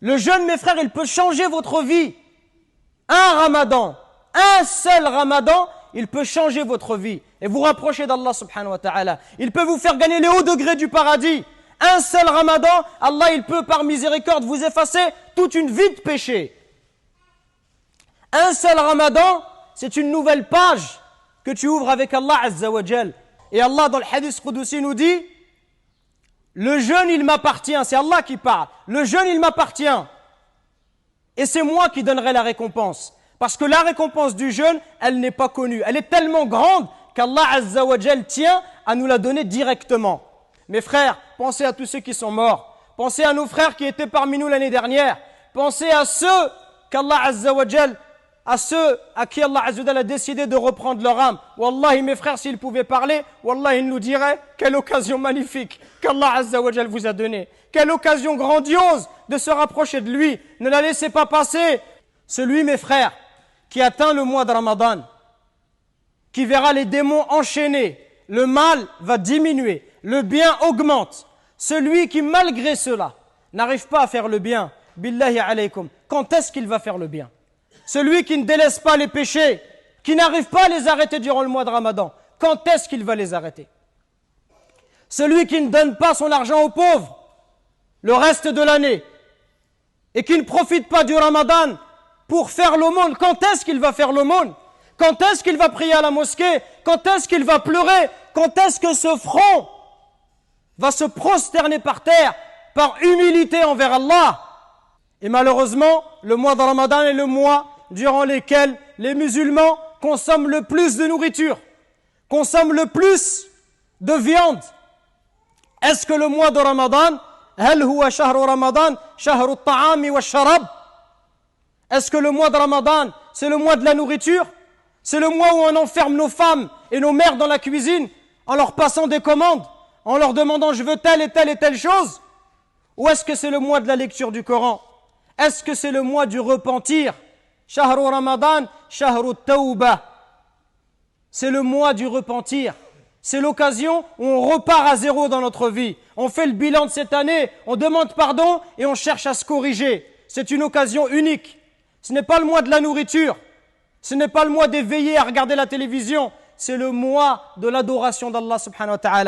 Le jeûne, mes frères, il peut changer votre vie. Un ramadan, un seul ramadan, il peut changer votre vie et vous rapprocher d'Allah subhanahu wa ta'ala. Il peut vous faire gagner les hauts degrés du paradis. Un seul ramadan, Allah, il peut par miséricorde vous effacer toute une vie de péché. Un seul ramadan, c'est une nouvelle page que tu ouvres avec Allah Azza wa Jal. Et Allah, dans le hadith Qudusi, nous dit, le jeûne, il m'appartient. C'est Allah qui parle. Le jeûne, il m'appartient. Et c'est moi qui donnerai la récompense. Parce que la récompense du jeûne, elle n'est pas connue. Elle est tellement grande qu'Allah Azza wa Jal tient à nous la donner directement. Mes frères, pensez à tous ceux qui sont morts. Pensez à nos frères qui étaient parmi nous l'année dernière. Pensez à ceux qu'Allah Azza wa Jal, à ceux à qui Allah Azza wa Jal a décidé de reprendre leur âme. Wallahi, mes frères, s'ils pouvaient parler, Wallahi, ils nous diraient quelle occasion magnifique qu'Allah Azza wa Jal vous a donnée. Quelle occasion grandiose de se rapprocher de lui. Ne la laissez pas passer. Celui, mes frères, qui atteint le mois de Ramadan, qui verra les démons enchaînés, le mal va diminuer, le bien augmente. Celui qui, malgré cela, n'arrive pas à faire le bien, billahi alaykum, quand est-ce qu'il va faire le bien? Celui qui ne délaisse pas les péchés, qui n'arrive pas à les arrêter durant le mois de Ramadan, quand est-ce qu'il va les arrêter? Celui qui ne donne pas son argent aux pauvres le reste de l'année et qui ne profite pas du Ramadan pour faire l'aumône, quand est-ce qu'il va faire l'aumône? Quand est-ce qu'il va prier à la mosquée? Quand est-ce qu'il va pleurer? Quand est-ce que ce front va se prosterner par terre par humilité envers Allah? Et malheureusement, le mois de Ramadan est le mois durant lequel les musulmans consomment le plus de nourriture, consomment le plus de viande. Est-ce que le mois de Ramadan, هل هو شهر رمضان شهر الطعام والشراب? Est-ce que le mois de Ramadan, c'est le mois de la nourriture? C'est le mois où on enferme nos femmes et nos mères dans la cuisine en leur passant des commandes, en leur demandant je veux telle et telle et telle chose? Ou est-ce que c'est le mois de la lecture du Coran? Est-ce que c'est le mois du repentir? Shahru Ramadan, Shahru Tawbah. C'est le mois du repentir. C'est l'occasion où on repart à zéro dans notre vie. On fait le bilan de cette année, on demande pardon et on cherche à se corriger. C'est une occasion unique. Ce n'est pas le mois de la nourriture. Ce n'est pas le mois d'éveiller à regarder la télévision. C'est le mois de l'adoration d'Allah subhanahu wa ta'ala.